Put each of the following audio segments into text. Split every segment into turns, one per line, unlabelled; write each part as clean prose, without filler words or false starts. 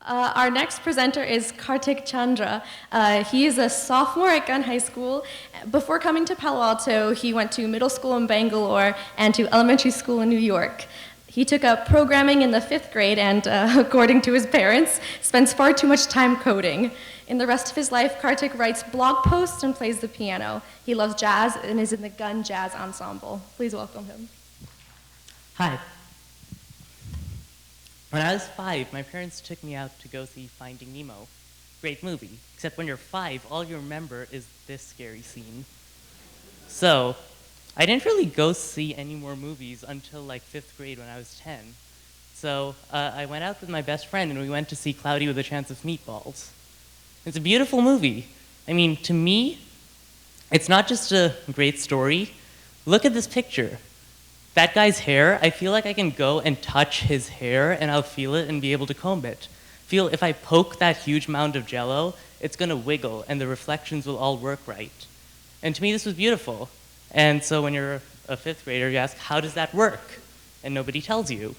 Our next presenter is Kartik Chandra. He is a sophomore at Gunn High School. Before coming to Palo Alto, he went to middle school in Bangalore and to elementary school in New York. He took up programming in the 5th grade and, according to his parents, spends far too much time coding. In the rest of his life, Kartik writes blog posts and plays the piano. He loves jazz and is in the Gunn Jazz Ensemble. Please welcome him.
Hi. When I was 5, my parents took me out to go see Finding Nemo. Great movie, except when you're 5, all you remember is this scary scene. So, I didn't really go see any more movies until like 5th grade when I was 10. So, I went out with my best friend and we went to see Cloudy with a Chance of Meatballs. It's a beautiful movie. I mean, to me, it's not just a great story. Look at this picture. That guy's hair, I feel like I can go and touch his hair and I'll feel it and be able to comb it. Feel if I poke that huge mound of Jell-O, it's gonna wiggle and the reflections will all work right. And to me, this was beautiful. And so when you're a 5th grader, you ask, how does that work? And nobody tells you.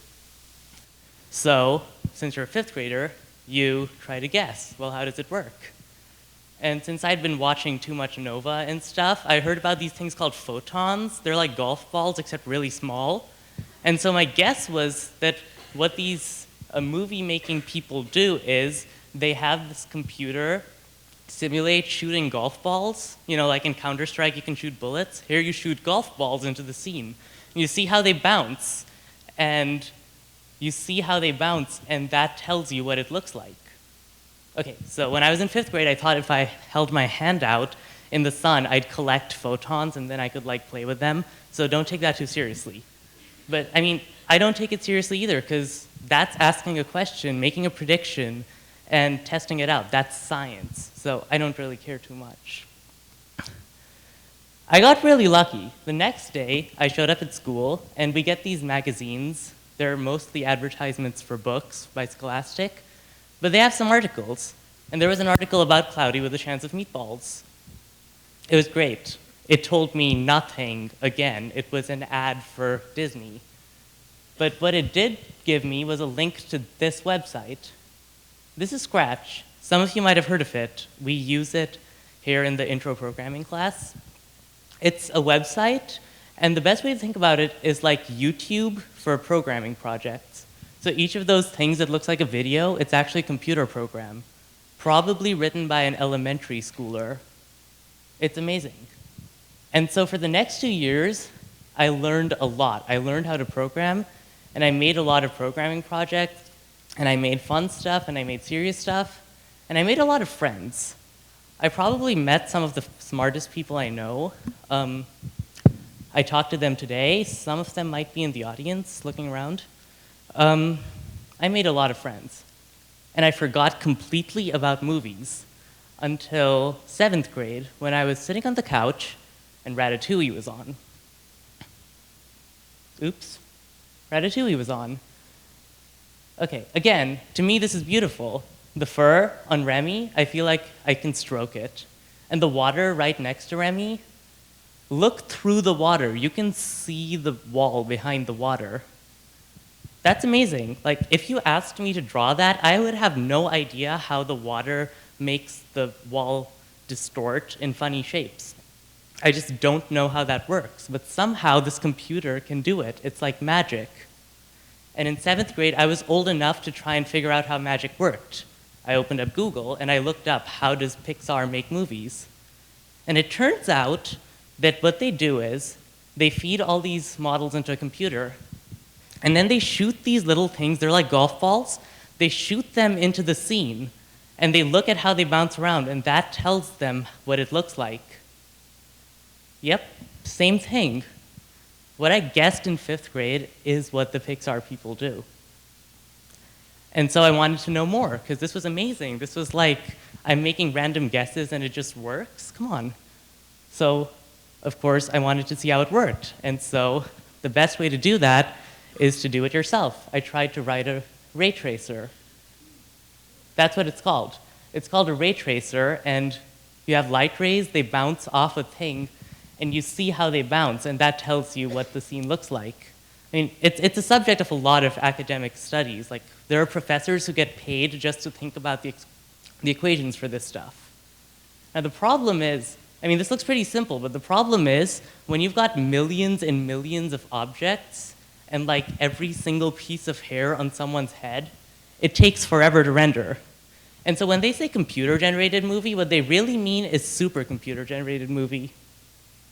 So, since you're a 5th grader, you try to guess, well, how does it work? And since I'd been watching too much Nova and stuff, I heard about these things called photons. They're like golf balls, except really small. And so my guess was that what these movie-making people do is they have this computer simulate shooting golf balls. You know, like in Counter-Strike, you can shoot bullets. Here you shoot golf balls into the scene. And you see how they bounce, and you see how they bounce, and that tells you what it looks like. Okay, so when I was in 5th grade, I thought if I held my hand out in the sun, I'd collect photons and then I could like play with them. So don't take that too seriously. But I mean, I don't take it seriously either because that's asking a question, making a prediction, and testing it out. That's science. So I don't really care too much. I got really lucky. The next day, I showed up at school and we get these magazines. They're mostly advertisements for books by Scholastic. But they have some articles, and there was an article about Cloudy with a Chance of Meatballs. It was great. It told me nothing again. It was an ad for Disney. But what it did give me was a link to this website. This is Scratch. Some of you might have heard of it. We use it here in the intro programming class. It's a website, and the best way to think about it is like YouTube for programming projects. So each of those things that looks like a video, it's actually a computer program, probably written by an elementary schooler. It's amazing. And so for the next 2 years, I learned a lot. I learned how to program, and I made a lot of programming projects, and I made fun stuff, and I made serious stuff, and I made a lot of friends. I probably met some of the smartest people I know. I talked to them today. Some of them might be in the audience looking around. I made a lot of friends, and I forgot completely about movies until 7th grade when I was sitting on the couch and Ratatouille was on. Oops, Ratatouille was on. Okay, again, to me this is beautiful. The fur on Remy, I feel like I can stroke it. And the water right next to Remy, look through the water. You can see the wall behind the water. That's amazing. Like, if you asked me to draw that, I would have no idea how the water makes the wall distort in funny shapes. I just don't know how that works, but somehow this computer can do it. It's like magic. And in 7th grade, I was old enough to try and figure out how magic worked. I opened up Google and I looked up, how does Pixar make movies? And it turns out that what they do is, they feed all these models into a computer, and then they shoot these little things, they're like golf balls, they shoot them into the scene, and they look at how they bounce around, and that tells them what it looks like. Yep, same thing. What I guessed in 5th grade is what the Pixar people do. And so I wanted to know more, because this was amazing. This was like, I'm making random guesses and it just works? Come on. So, of course, I wanted to see how it worked. And so the best way to do that is to do it yourself. I tried to write a ray tracer. That's what it's called. It's called a ray tracer, and you have light rays, they bounce off a thing, and you see how they bounce, and that tells you what the scene looks like. I mean, it's a subject of a lot of academic studies. Like, there are professors who get paid just to think about the equations for this stuff. Now, the problem is, I mean, this looks pretty simple, but the problem is, when you've got millions and millions of objects, and like every single piece of hair on someone's head, it takes forever to render. And so when they say computer-generated movie, what they really mean is supercomputer-generated movie.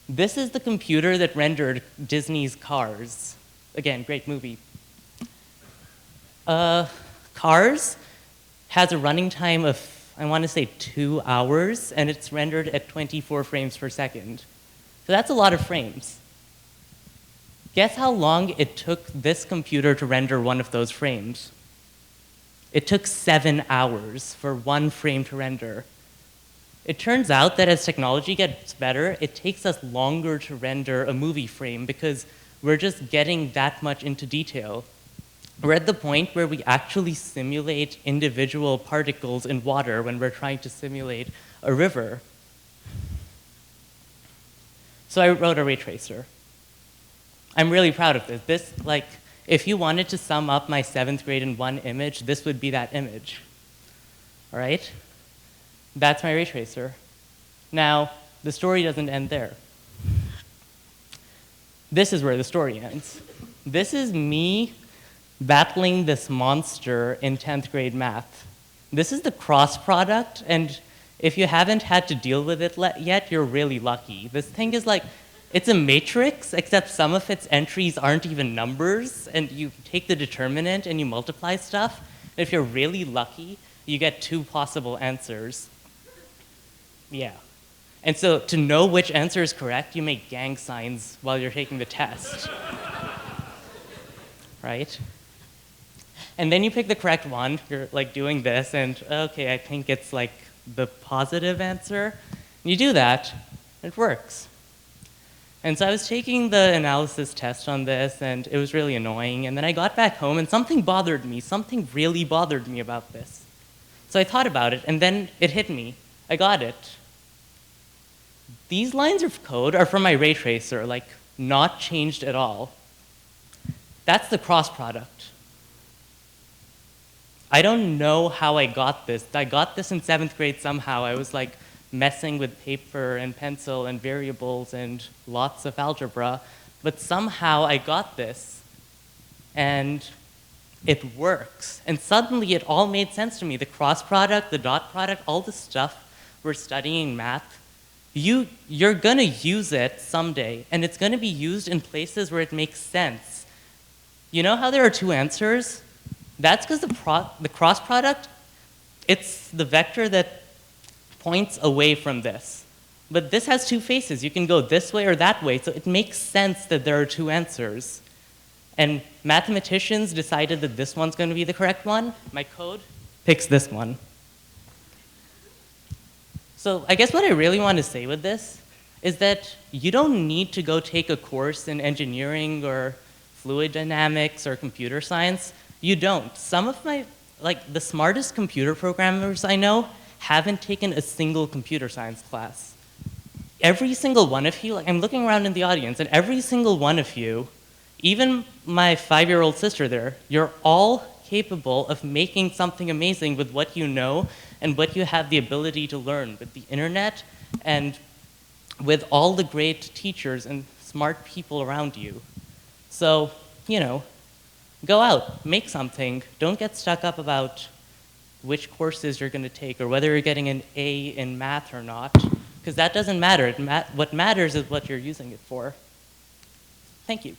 This is the computer that rendered Disney's Cars. Again, great movie. Cars has a running time of, I want to say 2 hours, and it's rendered at 24 frames per second. So that's a lot of frames. Guess how long it took this computer to render one of those frames? It took 7 hours for one frame to render. It turns out that as technology gets better, it takes us longer to render a movie frame because we're just getting that much into detail. We're at the point where we actually simulate individual particles in water when we're trying to simulate a river. So I wrote a ray tracer. I'm really proud of this. This, like, if you wanted to sum up my 7th grade in one image, this would be that image. All right? That's my ray tracer. Now, the story doesn't end there. This is where the story ends. This is me battling this monster in 10th grade math. This is the cross product, and if you haven't had to deal with it yet, you're really lucky. This thing is like, it's a matrix, except some of its entries aren't even numbers, and you take the determinant and you multiply stuff. And if you're really lucky, you get 2 possible answers. Yeah. And so to know which answer is correct, you make gang signs while you're taking the test. Right? And then you pick the correct one. You're like doing this, and okay, I think it's like the positive answer. And you do that, and it works. And so I was taking the analysis test on this, and it was really annoying. And then I got back home, and something bothered me. Something really bothered me about this. So I thought about it, and then it hit me. I got it. These lines of code are from my ray tracer, like not changed at all. That's the cross product. I don't know how I got this. I got this in 7th grade somehow. I was like messing with paper and pencil and variables and lots of algebra, but somehow I got this, and it works. And suddenly it all made sense to me. The cross product, the dot product, all the stuff we're studying in math, you're gonna use it someday, and it's gonna be used in places where it makes sense. You know how there are 2 answers? That's because the cross product, it's the vector that points away from this. But this has 2 faces. You can go this way or that way, so it makes sense that there are 2 answers. And mathematicians decided that this one's going to be the correct one. My code picks this one. So I guess what I really want to say with this is that you don't need to go take a course in engineering or fluid dynamics or computer science. You don't. Some of my, like the smartest computer programmers I know haven't taken a single computer science class. Every single one of you, like I'm looking around in the audience, and every single one of you, even my 5-year-old sister there, you're all capable of making something amazing with what you know and what you have the ability to learn with the internet and with all the great teachers and smart people around you. So, you know, go out, make something. Don't get stuck up about which courses you're going to take or whether you're getting an A in math or not, because that doesn't matter. What matters is what you're using it for. Thank you.